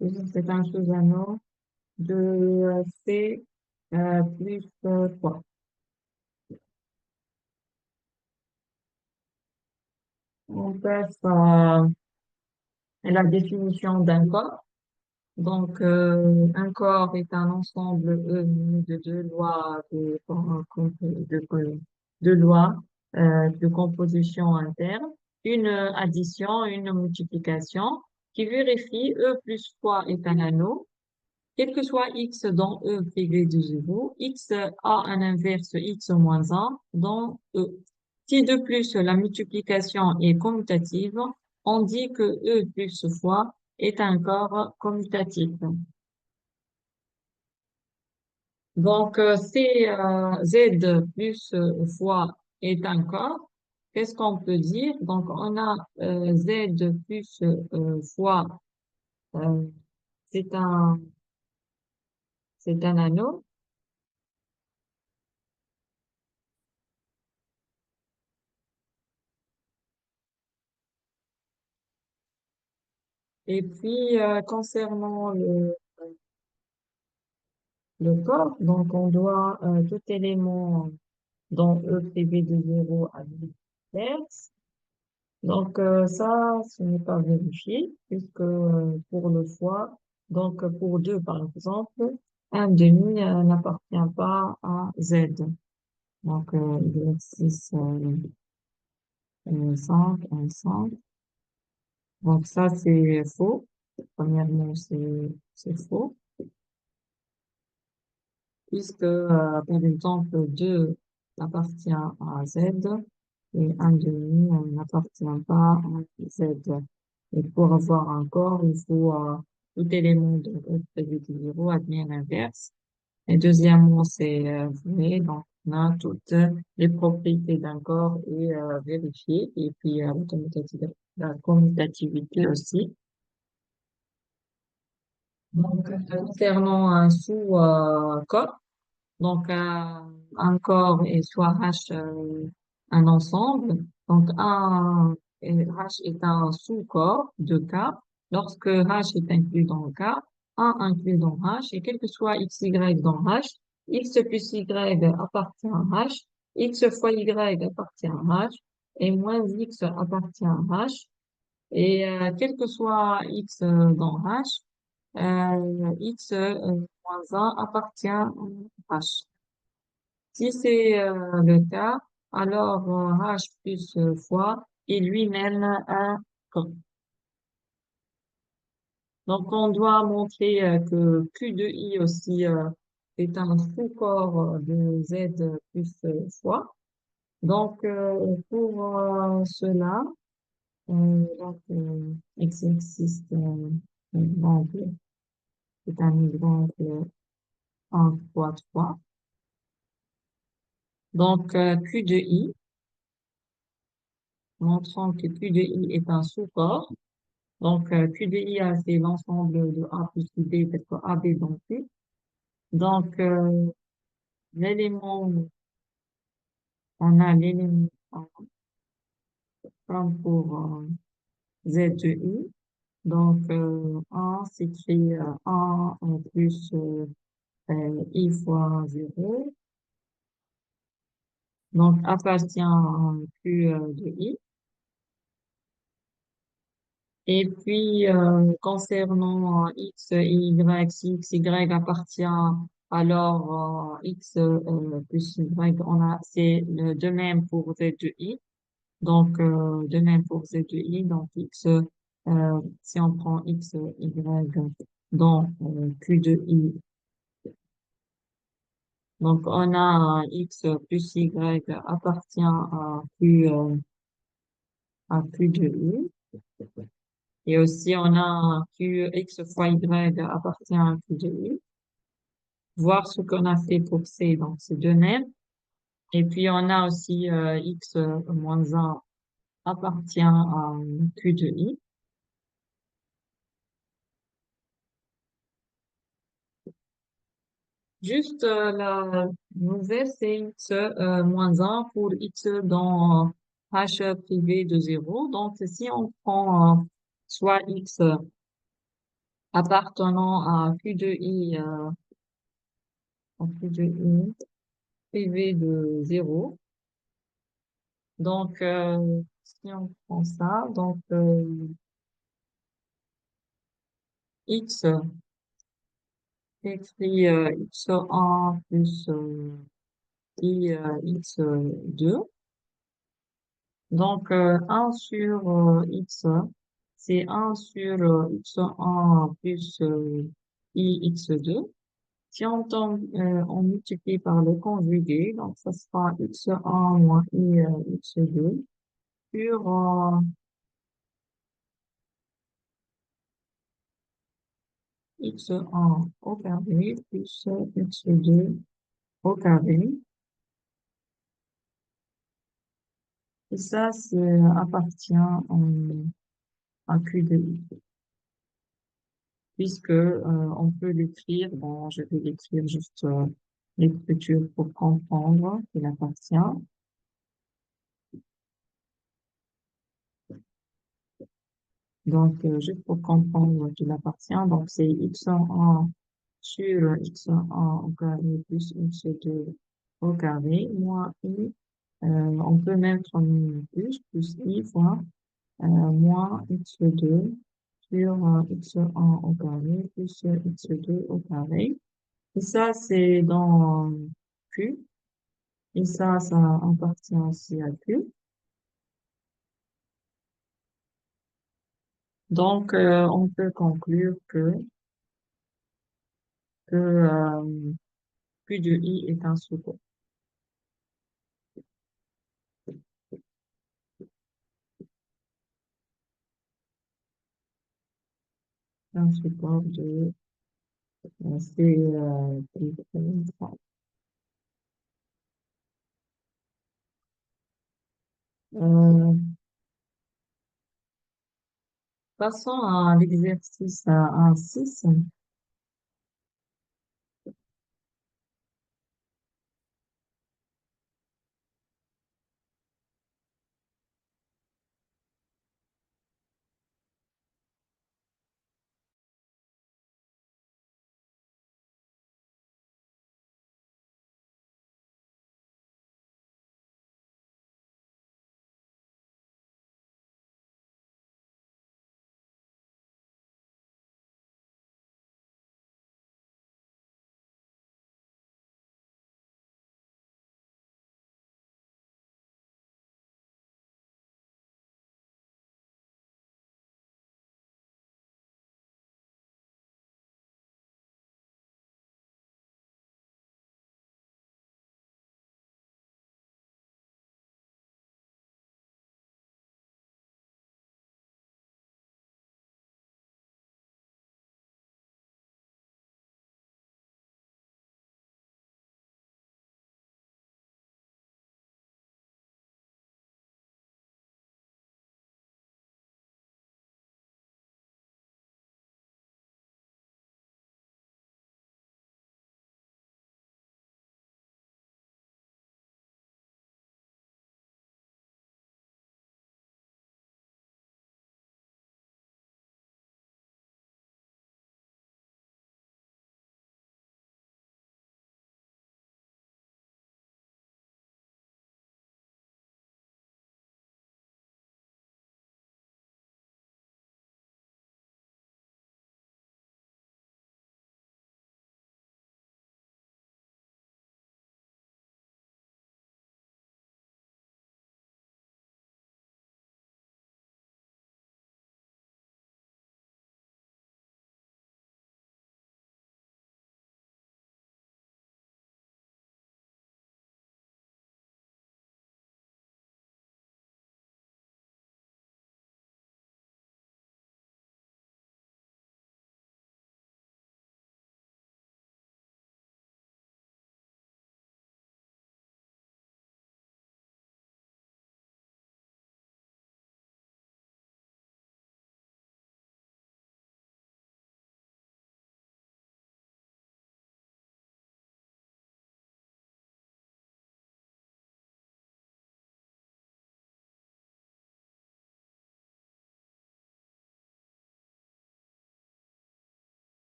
C'est un sous-anneau de C plus 3. On passe à la définition d'un corps. Donc, un corps est un ensemble uni de deux lois de lois de composition interne, une addition, une multiplication qui vérifie E plus fois est un anneau, quel que soit x dans E privé de zéro, x a un inverse x moins un dans E. Si de plus la multiplication est commutative, on dit que E plus fois est un corps commutatif. Donc, si Z plus fois est un corps, qu'est-ce qu'on peut dire? Donc, on a Z plus fois, euh, c'est un, c'est un anneau. Et puis, concernant le corps, donc on doit tout élément dans E privé de zéro à l'inverse. Donc, ça, ce n'est pas vérifié, puisque pour le fois, donc pour 2 par exemple, un demi n'appartient pas à Z. Donc, l'exercice 5, 1, 5. Donc, ça, c'est faux. Premièrement, c'est faux, puisque, par exemple, 2 appartient à Z et un demi n'appartient pas à Z. Et pour avoir un corps, il faut tout élément de prévu de zéro admis à l'inverse. Et deuxièmement, c'est vrai, donc on a toutes les propriétés d'un corps et vérifiées. Et puis la commutativité aussi. Donc, concernant un sous-corps, donc un corps est soit H un ensemble, donc H est un sous-corps de K. Lorsque H est inclus dans K, A inclus dans H, et quel que soit x, y dans H, x plus y appartient à H, x fois y appartient à H, et moins x appartient à H, et quel que soit x dans H, x moins 1 appartient à H. Si c'est le cas, alors H plus fois est lui-même un corps. Donc, on doit montrer que Q de I aussi est un sous-corps de Z plus fois. Donc, pour cela, exercice exemple, c'est un exemple 1 fois 3. Donc, Q de I, montrant que Q de I est un sous-corps. Donc, Q de I, c'est l'ensemble de A plus B, parce que AB dans Q. Donc, l'élément, on a l'élément comme pour Z de I. Donc, 1 s'écrit 1 plus I fois 0. Donc, appartient à Q de I. Et puis, concernant X, Y, si X, Y appartient alors X plus Y, c'est de même pour Z de I. Donc, de même pour Z de I. Donc, X, si on prend X, Y dans Q de I, donc on a X plus Y appartient à Q de I. Et aussi, on a Q, X fois Y appartient à Q de I. Voir ce qu'on a fait pour C, donc c'est de même. Et puis, on a aussi X moins 1 appartient à Q de I. Juste la nouvelle, c'est X moins 1 pour X dans H privé de zéro. Donc, si on prend soit X appartenant à Q de I, en Q de I, privé de zéro. Donc, si on prend ça, donc X écrit X1 plus I X2. Donc, 1 sur X, c'est 1 sur X1 plus I X2. Si on multiplie par le conjugué, donc ça sera X1 moins I X2 sur X1 au carré plus X2 au carré. Et ça, c'est appartient à Q de I. Puisque on peut l'écrire, bon, je vais l'écrire juste l'écriture pour comprendre qu'il appartient. Donc, juste pour comprendre qu'il appartient, donc c'est x1 sur x1 au carré plus x2 au carré, moins i, on peut mettre en plus i fois moins x2 sur x1 au carré plus x2 au carré. Et ça, c'est dans Q. Et ça appartient aussi à Q. Donc, on peut conclure que Q de I est un support. Un support de c'est passons à l'exercice 1.6.